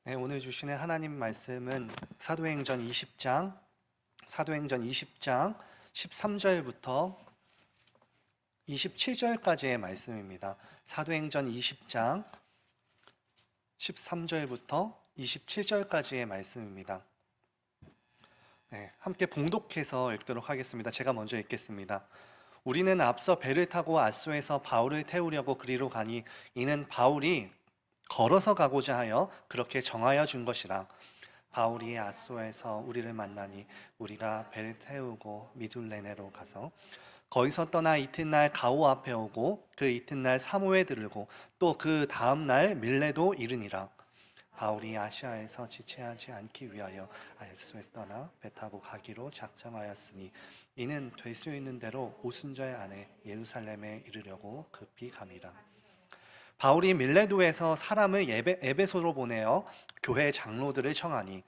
네, 오늘 주시는 하나님 말씀은 사도행전 20장 13절부터 27절까지의 말씀입니다. 사도행전 20장 13절부터 27절까지의 말씀입니다. 네, 함께 봉독해서 읽도록 하겠습니다. 제가 먼저 읽겠습니다. 우리는 앞서 배를 타고 아소에서 바울을 태우려고 그리로 가니 이는 바울이 걸어서 가고자 하여 그렇게 정하여 준 것이라. 바울이 아소에서 우리를 만나니 우리가 배를 태우고 미둘레네로 가서 거기서 떠나 이튿날 가오 앞에 오고 그 이튿날 사모에 들르고 또 그 다음날 밀레도 이르니라. 바울이 아시아에서 지체하지 않기 위하여 아소에서 떠나 배 타고 가기로 작정하였으니 이는 될 수 있는 대로 오순절 안에 예루살렘에 이르려고 급히 감이라. 바울이 밀레도에서 사람을 에베소로 보내어 교회 장로들을 청하니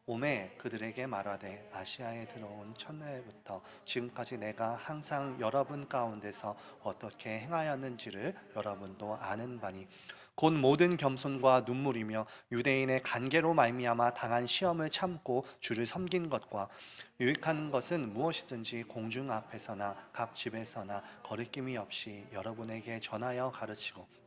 오매 그들에게 말하되 아시아에 들어온 첫날부터 지금까지 내가 항상 여러분 가운데서 어떻게 행하였는지를 여러분도 아는 바니 곧 모든 겸손과 눈물이며 유대인의 간계로 말미암아 당한 시험을 참고 주를 섬긴 것과 유익한 것은 무엇이든지 공중 앞에서나 각 집에서나 거리낌이 없이 여러분에게 전하여 가르치고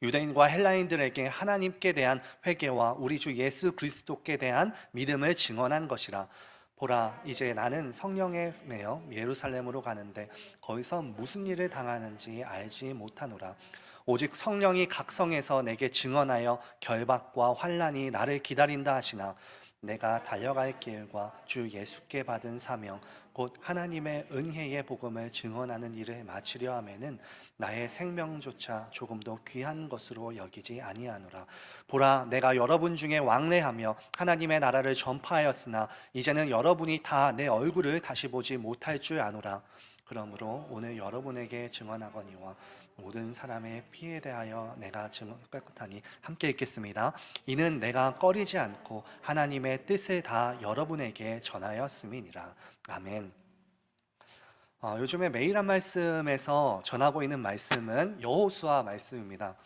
유대인과 헬라인들에게 하나님께 대한 회개와 우리 주 예수 그리스도께 대한 믿음을 증언한 것이라. 보라, 이제 나는 성령에 매여 예루살렘으로 가는데 거기서 무슨 일을 당하는지 알지 못하노라. 오직 성령이 각 성에서 내게 증언하여 결박과 환난이 나를 기다린다 하시나 내가 달려갈 길과 주 예수께 받은 사명 곧 하나님의 은혜의 복음을 증언하는 일을 마치려 하면은 나의 생명조차 조금도 귀한 것으로 여기지 아니하노라. 보라, 내가 여러분 중에 왕래하며 하나님의 나라를 전파하였으나 이제는 여러분이 다 내 얼굴을 다시 보지 못할 줄 아노라. 그러므로 오늘 여러분에게 증언하거니와 모든 사람의 피에 대하여 내가 깨끗하니 함께 읽겠습니다. 이는 내가 꺼리지 않고 하나님의 뜻을 다 여러분에게 전하였음이니라. 아멘. 요즘에 매일 한 말씀에서 전하고 있는 말씀은 여호수아 말씀입니다.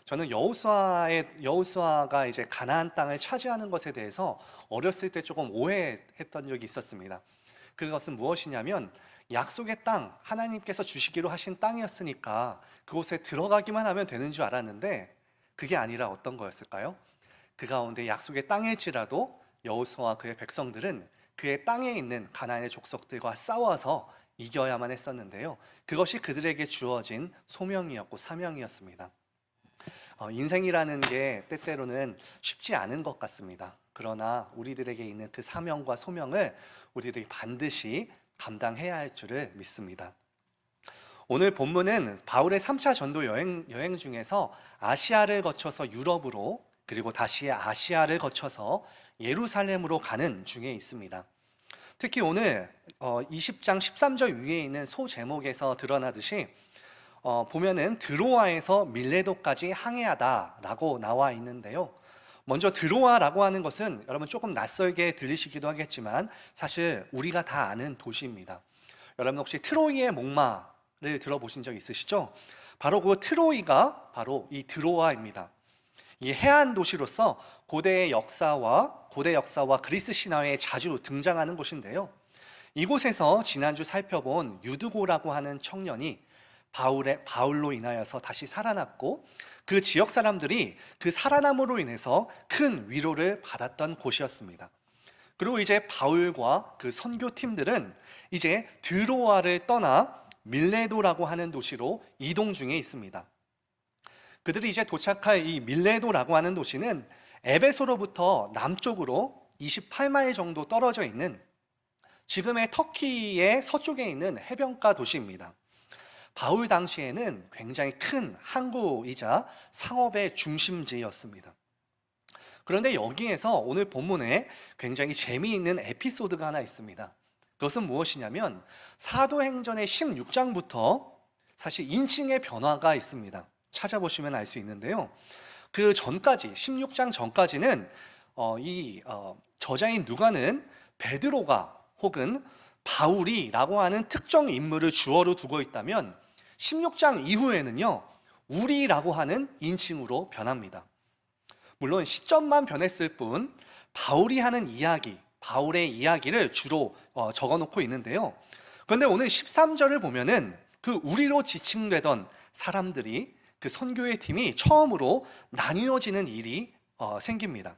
저는 여호수아가 이제 가나안 땅을 차지하는 것에 대해서 어렸을 때 조금 오해했던 적이 있었습니다. 그것은 무엇이냐면 약속의 땅, 하나님께서 주시기로 하신 땅이었으니까 그곳에 들어가기만 하면 되는 줄 알았는데 그게 아니라 어떤 거였을까요? 그 가운데 약속의 땅일지라도 여호수아와 그의 백성들은 그의 땅에 있는 가나안의 족속들과 싸워서 이겨야만 했었는데요. 그것이 그들에게 주어진 소명이었고 사명이었습니다. 인생이라는 게 때때로는 쉽지 않은 것 같습니다. 그러나 우리들에게 있는 그 사명과 소명을 우리들이 반드시 감당해야 할 줄을 믿습니다. 오늘 본문은 바울의 3차 전도 여행 중에서 아시아를 거쳐서 유럽으로 그리고 다시 아시아를 거쳐서 예루살렘으로 가는 중에 있습니다. 특히 오늘 20장 13절 위에 있는 소 제목에서 드러나듯이 보면은 드로아에서 밀레도까지 항해하다라고 나와 있는데요. 먼저 드로아라고 하는 것은 여러분 조금 낯설게 들리시기도 하겠지만 사실 우리가 다 아는 도시입니다. 여러분 혹시 트로이의 목마를 들어보신 적 있으시죠? 바로 그 트로이가 바로 이 드로아입니다. 이 해안 도시로서 고대 역사와 그리스 신화에 자주 등장하는 곳인데요. 이곳에서 지난주 살펴본 유드고라고 하는 청년이 바울로 인하여서 다시 살아났고 그 지역 사람들이 그 살아남으로 인해서 큰 위로를 받았던 곳이었습니다. 그리고 이제 바울과 그 선교팀들은 이제 드로아를 떠나 밀레도라고 하는 도시로 이동 중에 있습니다. 그들이 이제 도착할 이 밀레도라고 하는 도시는 에베소로부터 남쪽으로 28마일 정도 떨어져 있는 지금의 터키의 서쪽에 있는 해변가 도시입니다. 바울 당시에는 굉장히 큰 항구이자 상업의 중심지였습니다. 그런데 여기에서 오늘 본문에 굉장히 재미있는 에피소드가 하나 있습니다. 그것은 무엇이냐면 사도행전의 16장부터 사실 인칭의 변화가 있습니다. 찾아보시면 알 수 있는데요. 그 전까지 16장 전까지는 저자인 누가는 베드로가 혹은 바울이라고 하는 특정 인물을 주어로 두고 있다면 16장 이후에는요 우리라고 하는 인칭으로 변합니다. 물론 시점만 변했을 뿐 바울이 하는 이야기, 바울의 이야기를 주로 적어놓고 있는데요. 그런데 오늘 13절을 보면은 그 우리로 지칭되던 사람들이 그 선교의 팀이 처음으로 나뉘어지는 일이 생깁니다.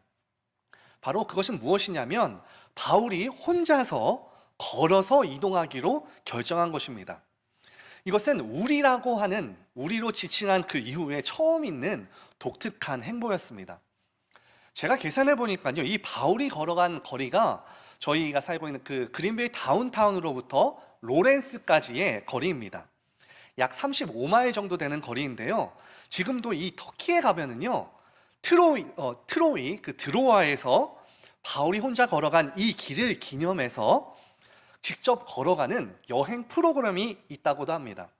바로 그것은 무엇이냐면 바울이 혼자서 걸어서 이동하기로 결정한 것입니다. 이것은 우리로 지칭한 그 이후에 처음 있는 독특한 행보였습니다. 제가 계산해 보니까요, 이 바울이 걸어간 거리가 저희가 살고 있는 그 그린베이 다운타운으로부터 로렌스까지의 거리입니다. 약 35마일 정도 되는 거리인데요. 지금도 이 터키에 가면은요, 트로이 그 드로아에서 바울이 혼자 걸어간 이 길을 기념해서 직접 걸어가는 여행 프로그램이 있다고도 합니다.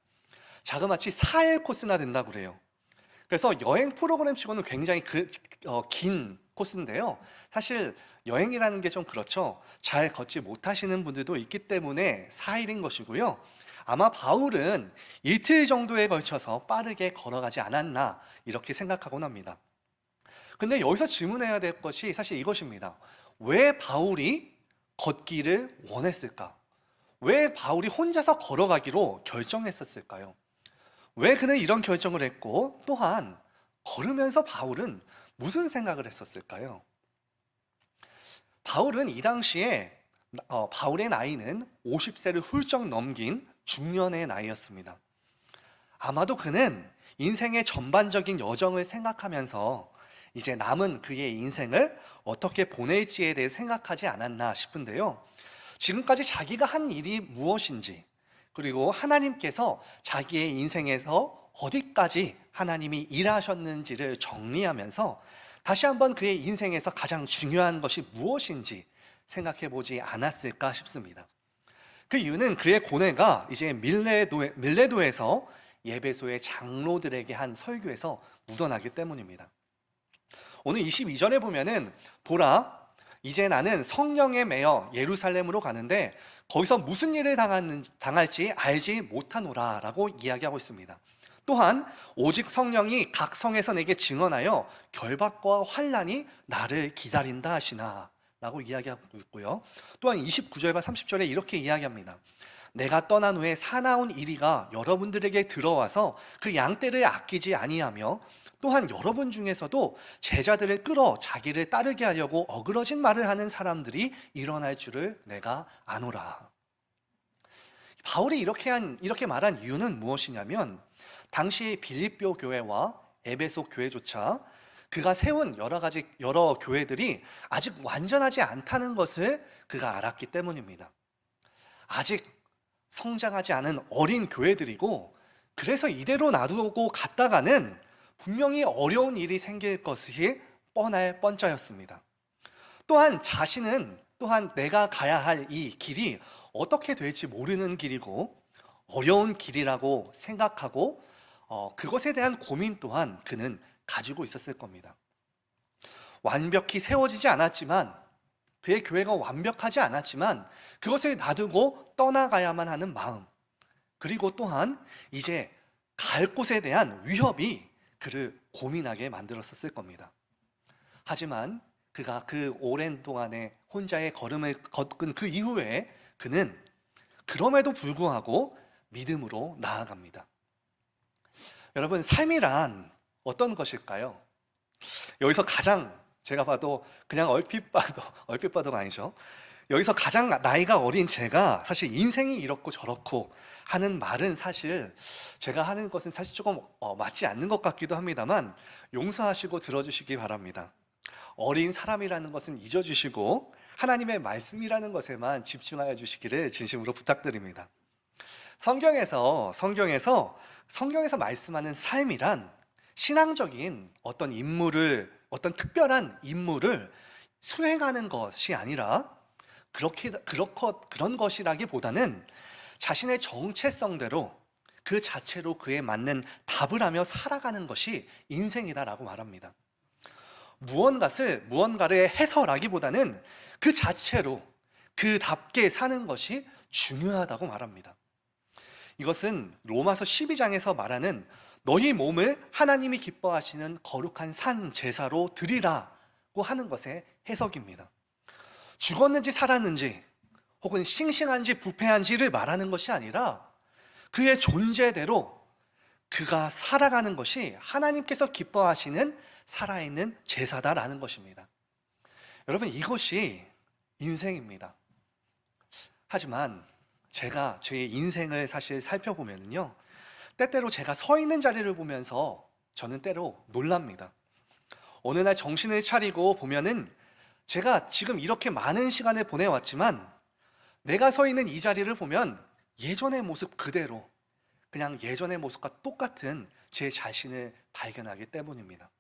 자그마치 4일 코스나 된다고 그래요. 그래서 여행 프로그램 치고는 굉장히 긴 코스인데요. 사실 여행이라는 게 좀 그렇죠. 잘 걷지 못하시는 분들도 있기 때문에 4일인 것이고요. 아마 바울은 이틀 정도에 걸쳐서 빠르게 걸어가지 않았나 이렇게 생각하곤 합니다. 근데 여기서 질문해야 될 것이 사실 이것입니다. 왜 바울이 걷기를 원했을까? 왜 바울이 혼자서 걸어가기로 결정했었을까요? 왜 그는 이런 결정을 했고, 또한 걸으면서 바울은 무슨 생각을 했었을까요? 바울은 이 당시에 바울의 나이는 50세를 훌쩍 넘긴 중년의 나이였습니다. 아마도 그는 인생의 전반적인 여정을 생각하면서 이제 남은 그의 인생을 어떻게 보낼지에 대해 생각하지 않았나 싶은데요. 지금까지 자기가 한 일이 무엇인지, 그리고 하나님께서 자기의 인생에서 어디까지 하나님이 일하셨는지를 정리하면서 다시 한번 그의 인생에서 가장 중요한 것이 무엇인지 생각해 보지 않았을까 싶습니다. 그 이유는 그의 고뇌가 이제 밀레도에서 예배소의 장로들에게 한 설교에서 묻어나기 때문입니다. 오늘 22절에 보면은 보라, 이제 나는 성령에 매여 예루살렘으로 가는데 거기서 무슨 일을 당할지 알지 못하노라 라고 이야기하고 있습니다. 또한 오직 성령이 각 성에서 내게 증언하여 결박과 환난이 나를 기다린다 하시나 라고 이야기하고 있고요. 또한 29절과 30절에 이렇게 이야기합니다. 내가 떠난 후에 사나운 이리가 여러분들에게 들어와서 그 양떼를 아끼지 아니하며 또한 여러분 중에서도 제자들을 끌어 자기를 따르게 하려고 어그러진 말을 하는 사람들이 일어날 줄을 내가 아노라. 바울이 이렇게 말한 이유는 무엇이냐면 당시 빌립보 교회와 에베소 교회조차 그가 세운 여러 교회들이 아직 완전하지 않다는 것을 그가 알았기 때문입니다. 아직 성장하지 않은 어린 교회들이고, 그래서 이대로 놔두고 갔다가는 분명히 어려운 일이 생길 것이 뻔할 뻔짜였습니다. 또한 자신은 내가 가야 할 이 길이 어떻게 될지 모르는 길이고 어려운 길이라고 생각하고 그것에 대한 고민 또한 그는 가지고 있었을 겁니다. 완벽히 세워지지 않았지만, 그의 교회가 완벽하지 않았지만 그것을 놔두고 떠나가야만 하는 마음, 그리고 또한 이제 갈 곳에 대한 위협이 그를 고민하게 만들었을 겁니다. 하지만 그가 그 오랜 동안의 혼자의 걸음을 걷은 그 이후에 그는 그럼에도 불구하고 믿음으로 나아갑니다. 여러분, 삶이란 어떤 것일까요? 여기서 가장 제가 봐도 그냥 얼핏 봐도가 아니죠. 여기서 가장 나이가 어린 제가 사실 인생이 이렇고 저렇고 하는 말은 사실 제가 하는 것은 사실 조금 맞지 않는 것 같기도 합니다만 용서하시고 들어주시기 바랍니다. 어린 사람이라는 것은 잊어주시고 하나님의 말씀이라는 것에만 집중하여 주시기를 진심으로 부탁드립니다. 성경에서 말씀하는 삶이란 신앙적인 어떤 특별한 임무를 수행하는 것이 아니라 그런 것이라기보다는 자신의 정체성대로 그 자체로 그에 맞는 답을 하며 살아가는 것이 인생이다라고 말합니다. 무언가를 해서라기보다는 그 자체로 그답게 사는 것이 중요하다고 말합니다. 이것은 로마서 12장에서 말하는 너희 몸을 하나님이 기뻐하시는 거룩한 산 제사로 드리라고 하는 것의 해석입니다. 죽었는지 살았는지 혹은 싱싱한지 부패한지를 말하는 것이 아니라 그의 존재대로 그가 살아가는 것이 하나님께서 기뻐하시는 살아있는 제사다라는 것입니다. 여러분, 이것이 인생입니다. 하지만 제가 제 인생을 사실 살펴보면요, 때때로 제가 서 있는 자리를 보면서 저는 때로 놀랍니다. 어느 날 정신을 차리고 보면은 제가 지금 이렇게 많은 시간을 보내왔지만 내가 서 있는 이 자리를 보면 예전의 모습 그대로, 그냥 예전의 모습과 똑같은 제 자신을 발견하기 때문입니다.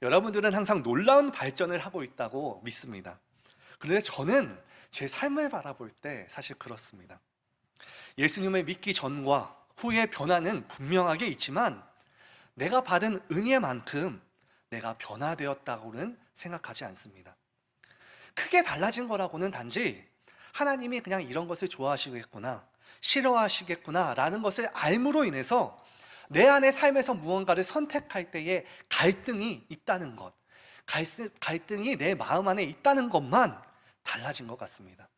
여러분들은 항상 놀라운 발전을 하고 있다고 믿습니다. 그런데 저는 제 삶을 바라볼 때 사실 그렇습니다. 예수님을 믿기 전과 후의 변화는 분명하게 있지만 내가 받은 은혜만큼 내가 변화되었다고는 생각하지 않습니다. 크게 달라진 거라고는 단지 하나님이 그냥 이런 것을 좋아하시겠구나, 싫어하시겠구나 라는 것을 알므로 인해서 내 안의 삶에서 무언가를 선택할 때에 갈등이 있다는 것, 갈등이 내 마음 안에 있다는 것만 달라진 것 같습니다.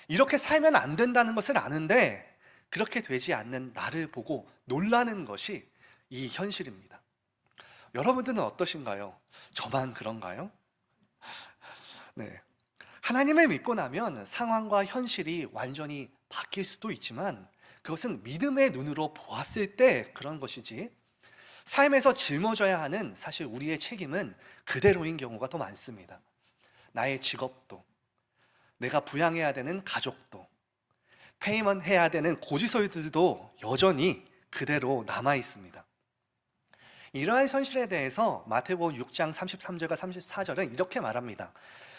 이렇게 살면 안 된다는 것을 아는데 그렇게 되지 않는 나를 보고 놀라는 것이 이 현실입니다. 여러분들은 어떠신가요? 저만 그런가요? 네. 하나님을 믿고 나면 상황과 현실이 완전히 바뀔 수도 있지만 그것은 믿음의 눈으로 보았을 때 그런 것이지, 삶에서 짊어져야 하는 사실 우리의 책임은 그대로인 경우가 더 많습니다. 나의 직업도, 내가 부양해야 되는 가족도, 페이먼해야 되는 고지서들도 여전히 그대로 남아 있습니다. 이러한 현실에 대해서 마태복음 6장 33절과 34절은 이렇게 말합니다.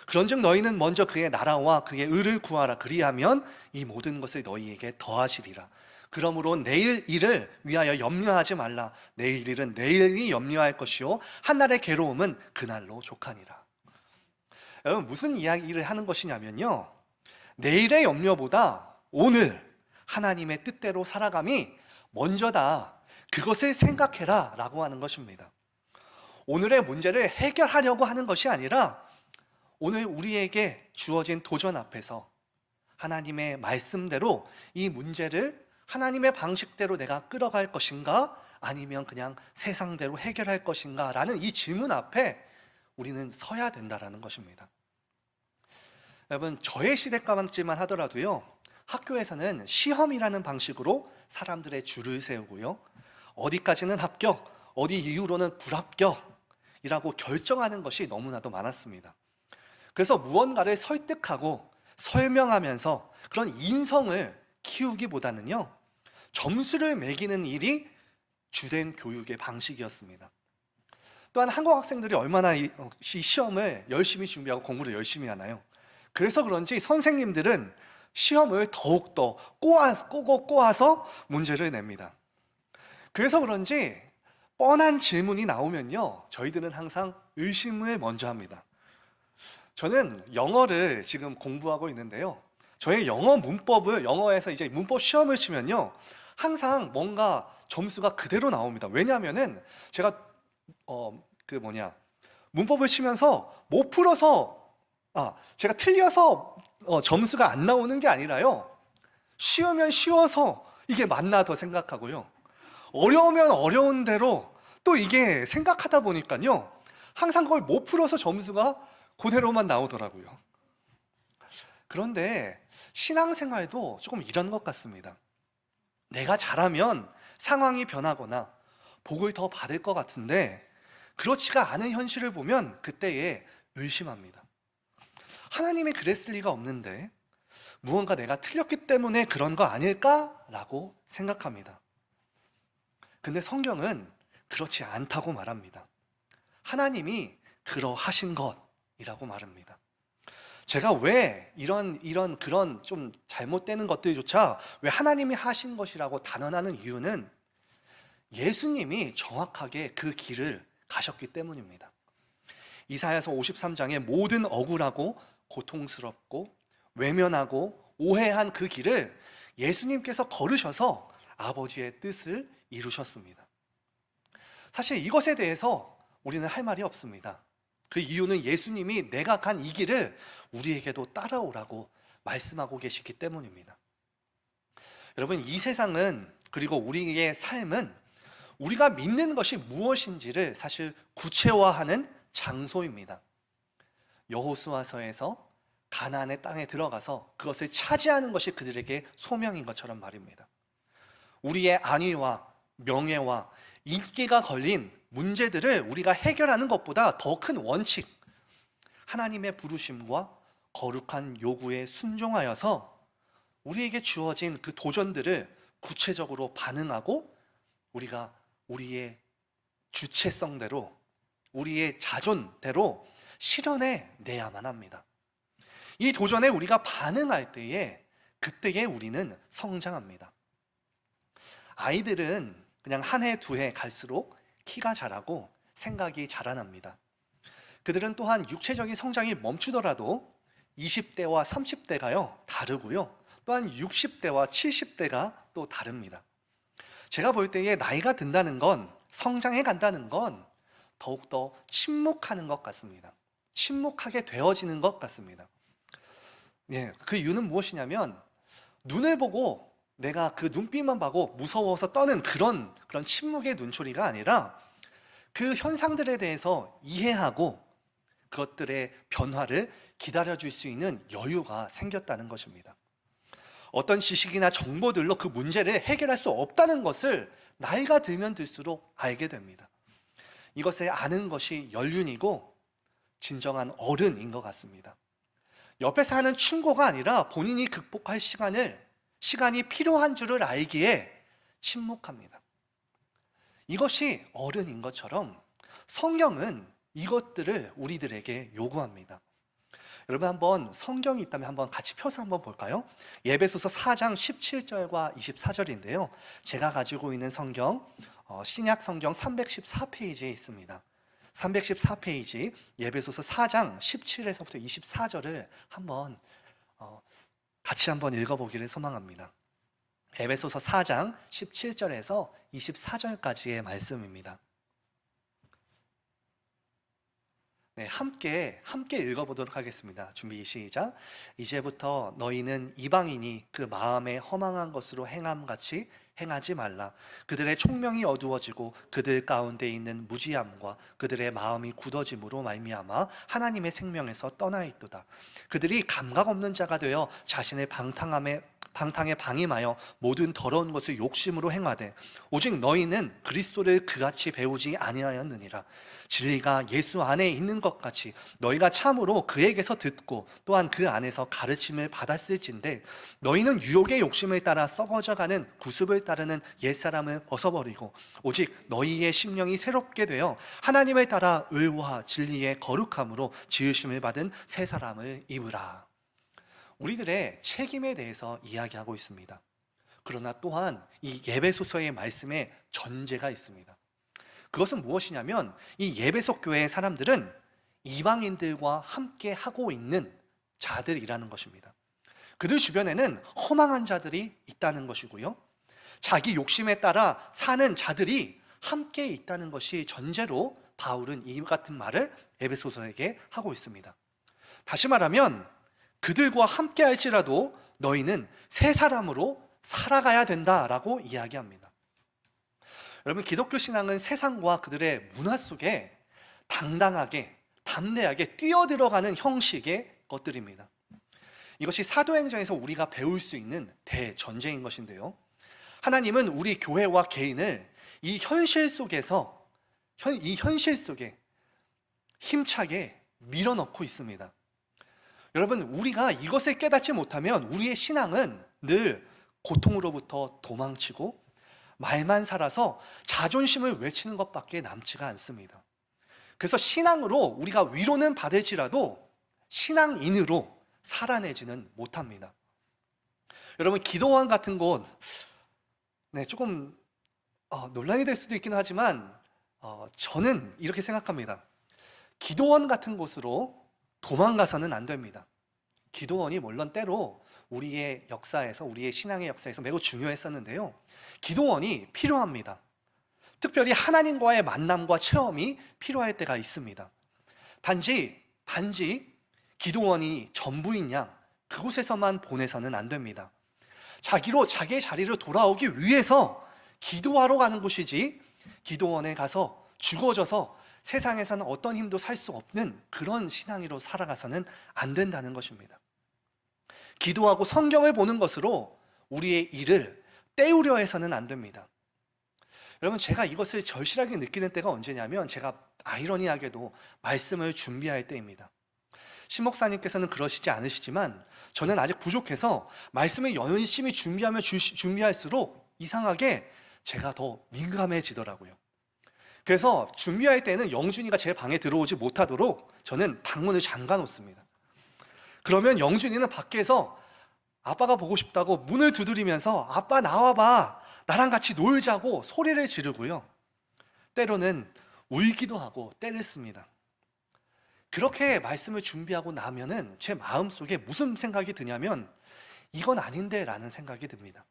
그런즉 너희는 먼저 그의 나라와 그의 의를 구하라. 그리하면 이 모든 것을 너희에게 더하시리라. 그러므로 내일 일을 위하여 염려하지 말라. 내일 일은 내일이 염려할 것이요 한날의 괴로움은 그날로 족하니라. 여러분, 무슨 이야기를 하는 것이냐면요, 내일의 염려보다 오늘 하나님의 뜻대로 살아감이 먼저다, 그것을 생각해라 라고 하는 것입니다. 오늘의 문제를 해결하려고 하는 것이 아니라 오늘 우리에게 주어진 도전 앞에서 하나님의 말씀대로 이 문제를 하나님의 방식대로 내가 끌어갈 것인가, 아니면 그냥 세상대로 해결할 것인가 라는 이 질문 앞에 우리는 서야 된다는 것입니다. 여러분, 저의 시대까지만 하더라도요, 학교에서는 시험이라는 방식으로 사람들의 줄을 세우고요, 어디까지는 합격, 어디 이후로는 불합격이라고 결정하는 것이 너무나도 많았습니다. 그래서 무언가를 설득하고 설명하면서 그런 인성을 키우기보다는요, 점수를 매기는 일이 주된 교육의 방식이었습니다. 또한 한국 학생들이 얼마나 이 시험을 열심히 준비하고 공부를 열심히 하나요? 그래서 그런지 선생님들은 시험을 더욱더 꼬아서 문제를 냅니다. 그래서 그런지 뻔한 질문이 나오면요, 저희들은 항상 의심을 먼저 합니다. 저는 영어를 지금 공부하고 있는데요, 저의 영어에서 이제 문법 시험을 치면요, 항상 뭔가 점수가 그대로 나옵니다. 왜냐하면은 제가 문법을 치면서 못 풀어서, 제가 틀려서 점수가 안 나오는 게 아니라요, 쉬우면 쉬워서 이게 맞나 더 생각하고요, 어려우면 어려운 대로 또 이게 생각하다 보니까요, 항상 그걸 못 풀어서 점수가 그대로만 나오더라고요. 그런데 신앙생활도 조금 이런 것 같습니다. 내가 잘하면 상황이 변하거나 복을 더 받을 것 같은데 그렇지가 않은 현실을 보면 그때에 의심합니다. 하나님이 그랬을 리가 없는데 무언가 내가 틀렸기 때문에 그런 거 아닐까라고 생각합니다. 근데 성경은 그렇지 않다고 말합니다. 하나님이 그러하신 것이라고 말합니다. 제가 왜 그런 좀 잘못되는 것들조차 왜 하나님이 하신 것이라고 단언하는 이유는 예수님이 정확하게 그 길을 가셨기 때문입니다. 이사야서 53장에 모든 억울하고 고통스럽고 외면하고 오해한 그 길을 예수님께서 걸으셔서 아버지의 뜻을 이루셨습니다. 사실 이것에 대해서 우리는 할 말이 없습니다. 그 이유는 예수님이 내가 간 이 길을 우리에게도 따라오라고 말씀하고 계시기 때문입니다. 여러분, 이 세상은, 그리고 우리의 삶은 우리가 믿는 것이 무엇인지를 사실 구체화하는 장소입니다. 여호수아서에서 가나안의 땅에 들어가서 그것을 차지하는 것이 그들에게 소명인 것처럼 말입니다. 우리의 안위와 명예와 인기가 걸린 문제들을 우리가 해결하는 것보다 더 큰 원칙, 하나님의 부르심과 거룩한 요구에 순종하여서 우리에게 주어진 그 도전들을 구체적으로 반응하고 우리가 우리의 주체성대로, 우리의 자존대로 실현해 내야만 합니다. 이 도전에 우리가 반응할 때에, 그때에 우리는 성장합니다. 아이들은 그냥 한 해, 두 해 갈수록 키가 자라고 생각이 자라납니다. 그들은 또한 육체적인 성장이 멈추더라도 20대와 30대가요 다르고요, 또한 60대와 70대가 또 다릅니다. 제가 볼 때에 나이가 든다는 건, 성장해 간다는 건 더욱더 침묵하는 것 같습니다. 침묵하게 되어지는 것 같습니다. 그 이유는 무엇이냐면, 눈을 보고 내가 그 눈빛만 보고 무서워서 떠는 그런 침묵의 눈초리가 아니라, 그 현상들에 대해서 이해하고 그것들의 변화를 기다려줄 수 있는 여유가 생겼다는 것입니다. 어떤 지식이나 정보들로 그 문제를 해결할 수 없다는 것을 나이가 들면 들수록 알게 됩니다. 이것을 아는 것이 연륜이고 진정한 어른인 것 같습니다. 옆에서 하는 충고가 아니라 본인이 극복할 시간이 필요한 줄을 알기에 침묵합니다. 이것이 어른인 것처럼 성경은 이것들을 우리들에게 요구합니다. 여러분, 한번 성경이 있다면 한번 같이 펴서 한번 볼까요? 에베소서 4장 17절과 24절인데요. 제가 가지고 있는 성경, 신약 성경 314페이지에 있습니다. 314페이지 에베소서 4장 17에서부터 24절을 한번 같이 한번 읽어보기를 소망합니다. 에베소서 4장 17절에서 24절까지의 말씀입니다. 함께 읽어보도록 하겠습니다. 준비 시작. 이제부터 너희는 이방인이 그 마음에 허망한 것으로 행함같이 행하지 말라. 그들의 총명이 어두워지고 그들 가운데 있는 무지함과 그들의 마음이 굳어짐으로 말미암아 하나님의 생명에서 떠나 있도다. 그들이 감각 없는 자가 되어 자신의 방탕에 방임하여 모든 더러운 것을 욕심으로 행하되 오직 너희는 그리스도를 그같이 배우지 아니하였느니라. 진리가 예수 안에 있는 것 같이 너희가 참으로 그에게서 듣고 또한 그 안에서 가르침을 받았을진데 너희는 유혹의 욕심을 따라 썩어져가는 구습을 따르는 옛사람을 벗어버리고 오직 너희의 심령이 새롭게 되어 하나님을 따라 의와 진리의 거룩함으로 지으심을 받은 새 사람을 입으라. 우리들의 책임에 대해서 이야기하고 있습니다. 그러나 또한 이 에베소서의 말씀에 전제가 있습니다. 그것은 무엇이냐면, 이 에베소 교회의 사람들은 이방인들과 함께 하고 있는 자들이라는 것입니다. 그들 주변에는 허망한 자들이 있다는 것이고요, 자기 욕심에 따라 사는 자들이 함께 있다는 것이 전제로 바울은 이 같은 말을 에베소서에게 하고 있습니다. 다시 말하면 그들과 함께 할지라도 너희는 새 사람으로 살아가야 된다라고 이야기합니다. 여러분, 기독교 신앙은 세상과 그들의 문화 속에 당당하게, 담대하게 뛰어들어가는 형식의 것들입니다. 이것이 사도행전에서 우리가 배울 수 있는 대전제인 것인데요, 하나님은 우리 교회와 개인을 이 현실 속에 힘차게 밀어넣고 있습니다. 여러분, 우리가 이것을 깨닫지 못하면 우리의 신앙은 늘 고통으로부터 도망치고 말만 살아서 자존심을 외치는 것밖에 남지가 않습니다. 그래서 신앙으로 우리가 위로는 받을지라도 신앙인으로 살아내지는 못합니다. 여러분, 기도원 같은 곳, 조금 논란이 될 수도 있긴 하지만 저는 이렇게 생각합니다. 기도원 같은 곳으로 도망가서는 안 됩니다. 기도원이 물론 때로 우리의 역사에서, 우리의 신앙의 역사에서 매우 중요했었는데요, 기도원이 필요합니다. 특별히 하나님과의 만남과 체험이 필요할 때가 있습니다. 단지 기도원이 전부인 양 그곳에서만 보내서는 안 됩니다. 자기의 자리로 돌아오기 위해서 기도하러 가는 곳이지, 기도원에 가서 죽어져서 세상에서는 어떤 힘도 살 수 없는 그런 신앙으로 살아가서는 안 된다는 것입니다. 기도하고 성경을 보는 것으로 우리의 일을 때우려 해서는 안 됩니다. 여러분, 제가 이것을 절실하게 느끼는 때가 언제냐면, 제가 아이러니하게도 말씀을 준비할 때입니다. 신목사님께서는 그러시지 않으시지만 저는 아직 부족해서 말씀을 열심히 준비하면 준비할수록 이상하게 제가 더 민감해지더라고요. 그래서 준비할 때는 영준이가 제 방에 들어오지 못하도록 저는 방문을 잠가 놓습니다. 그러면 영준이는 밖에서 아빠가 보고 싶다고 문을 두드리면서 아빠 나와봐, 나랑 같이 놀자고 소리를 지르고요. 때로는 울기도 하고 떼를 씁니다. 그렇게 말씀을 준비하고 나면은 제 마음속에 무슨 생각이 드냐면, 이건 아닌데 라는 생각이 듭니다.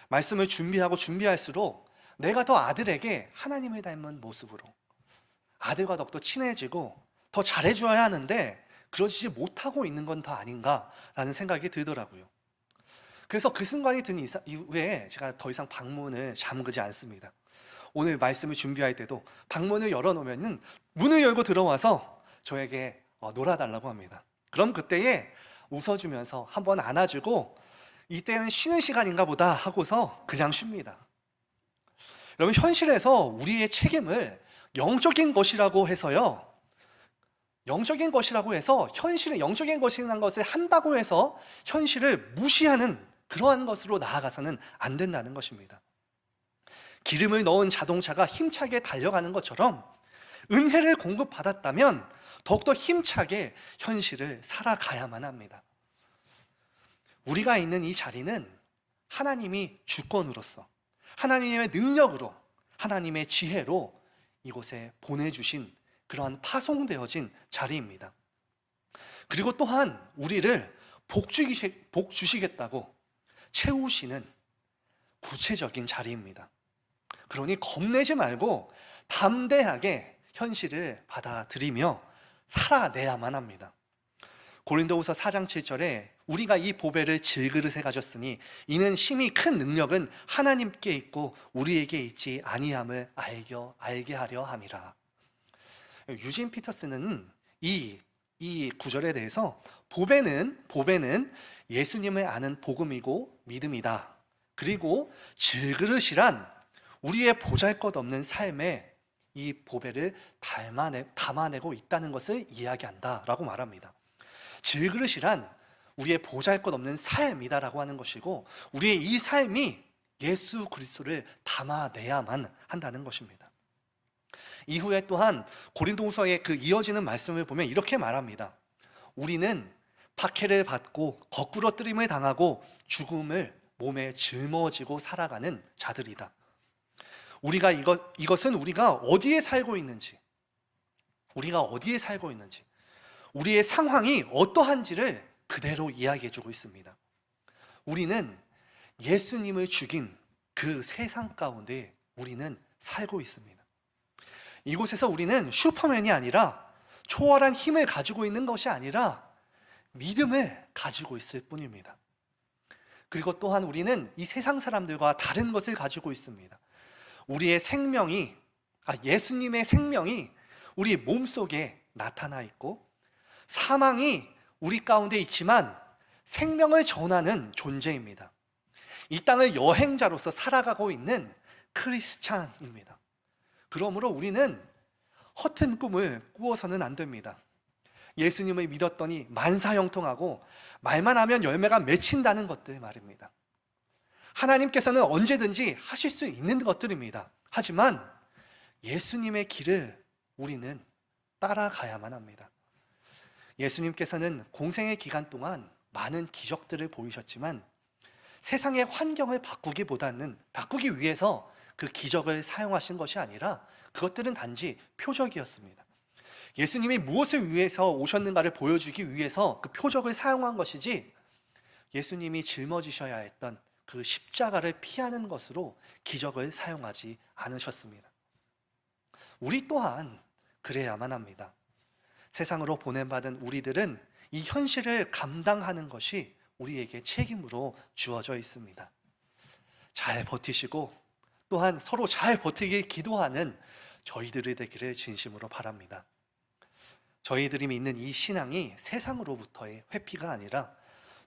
말씀을 준비하고 준비할수록 내가 더 아들에게 하나님을 닮은 모습으로 아들과 더욱더 친해지고 더 잘해줘야 하는데 그러지 못하고 있는 건 더 아닌가라는 생각이 들더라고요. 그래서 그 순간이 든 이후에 제가 더 이상 방문을 잠그지 않습니다. 오늘 말씀을 준비할 때도 방문을 열어놓으면 문을 열고 들어와서 저에게 놀아달라고 합니다. 그럼 그때에 웃어주면서 한번 안아주고, 이때는 쉬는 시간인가 보다 하고서 그냥 쉽니다. 여러분, 현실에서 우리의 책임을 영적인 것이라고 해서요, 영적인 것이라고 해서 현실의 영적인 것이라는 것을 한다고 해서 현실을 무시하는 그러한 것으로 나아가서는 안 된다는 것입니다. 기름을 넣은 자동차가 힘차게 달려가는 것처럼 은혜를 공급받았다면 더욱더 힘차게 현실을 살아가야만 합니다. 우리가 있는 이 자리는 하나님이 주권으로서, 하나님의 능력으로, 하나님의 지혜로 이곳에 보내주신 그러한 파송되어진 자리입니다. 그리고 또한 우리를 복 주시겠다고 채우시는 구체적인 자리입니다. 그러니 겁내지 말고 담대하게 현실을 받아들이며 살아내야만 합니다. 고린도후서 4장 7절에 우리가 이 보배를 질그릇에 가졌으니 이는 심히 큰 능력은 하나님께 있고 우리에게 있지 아니함을 알게 하려 함이라. 유진 피터스는 이 구절에 대해서 보배는 예수님을 아는 복음이고 믿음이다. 그리고 질그릇이란 우리의 보잘것없는 삶에 이 보배를 담아내고 있다는 것을 이야기한다라고 말합니다. 질그릇이란 우리의 보잘것없는 삶이다라고 하는 것이고, 우리의 이 삶이 예수 그리스도를 담아내야만 한다는 것입니다. 이후에 또한 고린도후서의 그 이어지는 말씀을 보면 이렇게 말합니다. 우리는 박해를 받고 거꾸로 뜨림을 당하고 죽음을 몸에 짊어지고 살아가는 자들이다. 이것은 우리가 어디에 살고 있는지, 우리의 상황이 어떠한지를 그대로 이야기해주고 있습니다. 우리는 예수님을 죽인 그 세상 가운데 우리는 살고 있습니다. 이곳에서 우리는 슈퍼맨이 아니라, 초월한 힘을 가지고 있는 것이 아니라 믿음을 가지고 있을 뿐입니다. 그리고 또한 우리는 이 세상 사람들과 다른 것을 가지고 있습니다. 우리의 생명이, 예수님의 생명이 우리 몸속에 나타나 있고, 사망이 우리 가운데 있지만 생명을 전하는 존재입니다. 이 땅을 여행자로서 살아가고 있는 크리스찬입니다. 그러므로 우리는 허튼 꿈을 꾸어서는 안 됩니다. 예수님을 믿었더니 만사형통하고 말만 하면 열매가 맺힌다는 것들 말입니다. 하나님께서는 언제든지 하실 수 있는 것들입니다. 하지만 예수님의 길을 우리는 따라가야만 합니다. 예수님께서는 공생의 기간 동안 많은 기적들을 보이셨지만 세상의 환경을 바꾸기 위해서 그 기적을 사용하신 것이 아니라 그것들은 단지 표적이었습니다. 예수님이 무엇을 위해서 오셨는가를 보여주기 위해서 그 표적을 사용한 것이지, 예수님이 짊어지셔야 했던 그 십자가를 피하는 것으로 기적을 사용하지 않으셨습니다. 우리 또한 그래야만 합니다. 세상으로 보냄받은 우리들은 이 현실을 감당하는 것이 우리에게 책임으로 주어져 있습니다. 잘 버티시고 또한 서로 잘 버티길 기도하는 저희들이 되기를 진심으로 바랍니다. 저희들이 믿는 이 신앙이 세상으로부터의 회피가 아니라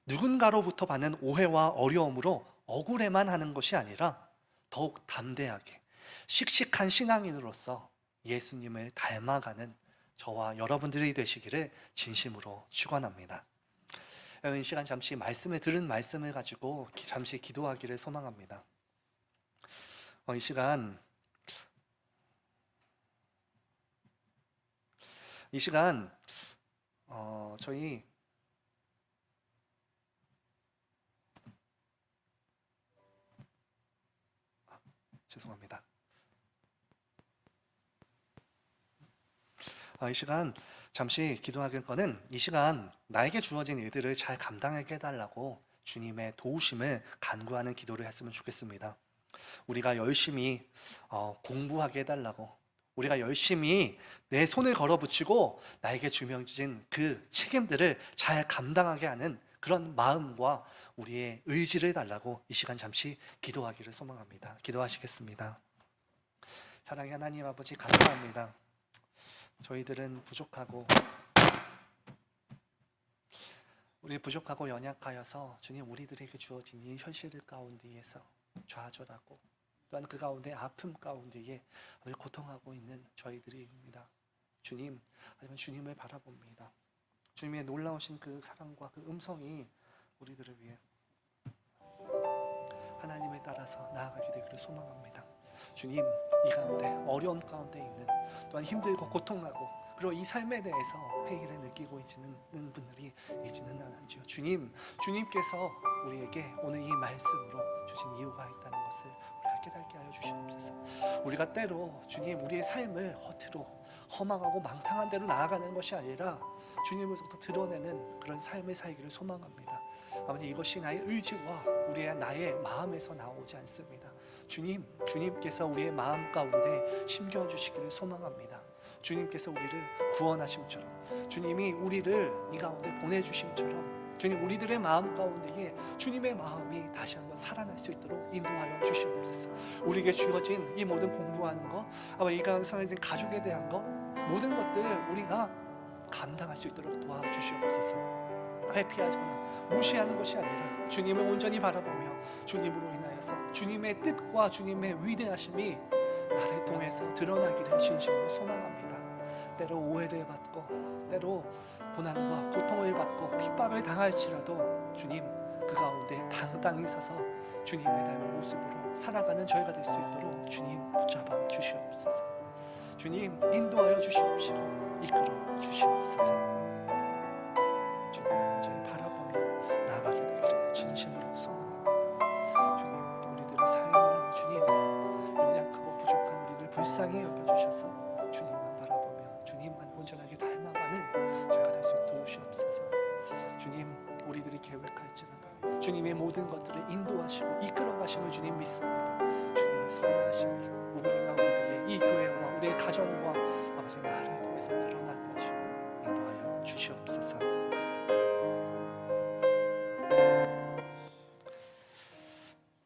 누군가로부터 받는 오해와 어려움으로 억울해만 하는 것이 아니라 더욱 담대하게 씩씩한 신앙인으로서 예수님을 닮아가는 저와 여러분들이 되시기를 진심으로 축원합니다. 이 시간 잠시 말씀을 들은 말씀을 가지고 잠시 기도하기를 소망합니다. 이 시간 저희 죄송합니다. 이 시간 잠시 기도하길 거는 이 시간 나에게 주어진 일들을 잘 감당하게 해달라고 주님의 도우심을 간구하는 기도를 했으면 좋겠습니다. 우리가 열심히 공부하게 해달라고, 우리가 열심히 내 손을 걸어붙이고 나에게 주어진 그 책임들을 잘 감당하게 하는 그런 마음과 우리의 의지를 달라고 이 시간 잠시 기도하기를 소망합니다. 기도하시겠습니다. 사랑의 하나님 아버지, 감사합니다. 저희들은 부족하고 연약하여서 주님, 우리들에게 주어진 이 현실 가운데에서 좌절하고 또한 그 가운데 아픔 가운데에 고통하고 있는 저희들입니다. 주님, 하지만 주님을 바라봅니다. 주님의 놀라우신 그 사랑과 그 음성이 우리들을 위해 하나님을 따라서 나아가게 되기를 소망합니다. 주님, 이 가운데 어려움 가운데 있는, 또한 힘들고 고통하고 그리고 이 삶에 대해서 회의를 느끼고 있는 분들이 있지는 않은지요. 주님께서 우리에게 오늘 이 말씀으로 주신 이유가 있다는 것을 우리가 깨닫게 하여 주시옵소서. 우리가 때로 주님, 우리의 삶을 허투루 허망하고 망탕한 대로 나아가는 것이 아니라 주님으로부터 드러내는 그런 삶을 살기를 소망합니다. 아버지, 이것이 나의 의지와 나의 마음에서 나오지 않습니다. 주님께서 우리의 마음 가운데 심겨주시기를 소망합니다. 주님께서 우리를 구원하심처럼, 주님이 우리를 이 가운데 보내주심처럼, 주님, 우리들의 마음 가운데에 주님의 마음이 다시 한번 살아날 수 있도록 인도하여 주시옵소서. 우리에게 주어진 이 모든 공부하는 것, 아마 이 가운데 살아있는 가족에 대한 것, 모든 것들 우리가 감당할 수 있도록 도와주시옵소서. 회피하거나 무시하는 것이 아니라 주님을 온전히 바라보며 주님으로 인하여서 주님의 뜻과 주님의 위대하심이 나를 통해서 드러나기를 진심으로 소망합니다. 때로 오해를 받고 때로 고난과 고통을 받고 핍박을 당할지라도 주님, 그 가운데 당당히 서서 주님의 닮은 모습으로 살아가는 저희가 될 수 있도록 주님 붙잡아 주시옵소서. 주님, 인도하여 주시옵시고 이끌어 주시옵소서. 주님 온전히 바라보며 나아가게 되기를 진심으로 소망합니다. 주님, 우리들의 삶을 주님, 연약하고 부족한 우리를 불쌍히 여겨주셔서 주님만 바라보며 주님만 온전하게 닮아가는 저희가 될 수 있도록 도우시옵소서. 주님, 우리들이 계획할지라도 주님의 모든 것들을 인도하시고 이끌어가심을 주님 믿습니다. 주님의 선하심이 우리 가운데에 이 교회와 우리의 가정과 아버지 나를 통해서 드러나게 하시고 인도하여 주시옵소서.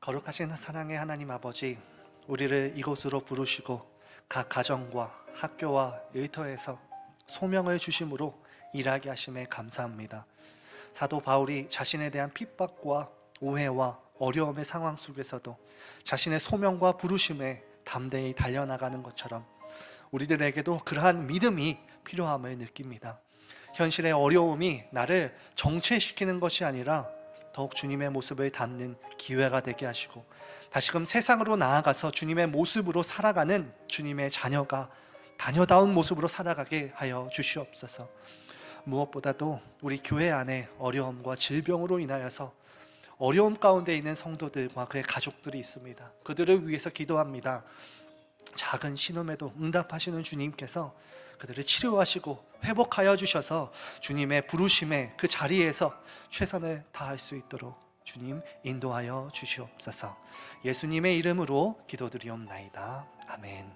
거룩하신 사랑의 하나님 아버지, 우리를 이곳으로 부르시고 각 가정과 학교와 일터에서 소명을 주심으로 일하게 하심에 감사합니다. 사도 바울이 자신에 대한 핍박과 오해와 어려움의 상황 속에서도 자신의 소명과 부르심에 담대히 달려나가는 것처럼 우리들에게도 그러한 믿음이 필요함을 느낍니다. 현실의 어려움이 나를 정체시키는 것이 아니라 더욱 주님의 모습을 담는 기회가 되게 하시고 다시금 세상으로 나아가서 주님의 모습으로 살아가는 주님의 자녀가 자녀다운 모습으로 살아가게 하여 주시옵소서. 무엇보다도 우리 교회 안에 어려움과 질병으로 인하여서 어려움 가운데 있는 성도들과 그의 가족들이 있습니다. 그들을 위해서 기도합니다. 작은 신음에도 응답하시는 주님께서 그들을 치료하시고 회복하여 주셔서 주님의 부르심에 그 자리에서 최선을 다할 수 있도록 주님 인도하여 주시옵소서. 예수님의 이름으로 기도드리옵나이다. 아멘.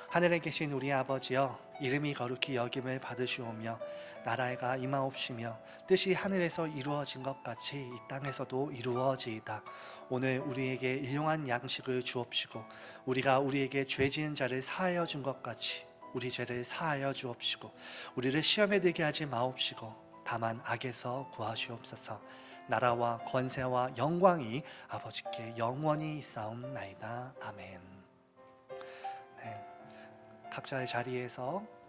하늘에 계신 우리 아버지여, 이름이 거룩히 여김을 받으시오며 나라가 임하옵시며 뜻이 하늘에서 이루어진 것 같이 이 땅에서도 이루어지이다. 오늘 우리에게 일용할 양식을 주옵시고 우리가 우리에게 죄 지은 자를 사하여 준 것 같이 우리 죄를 사하여 주옵시고 우리를 시험에 들게 하지 마옵시고 다만 악에서 구하시옵소서. 나라와 권세와 영광이 아버지께 영원히 있사옵나이다. 아멘. 네, 각자의 자리에서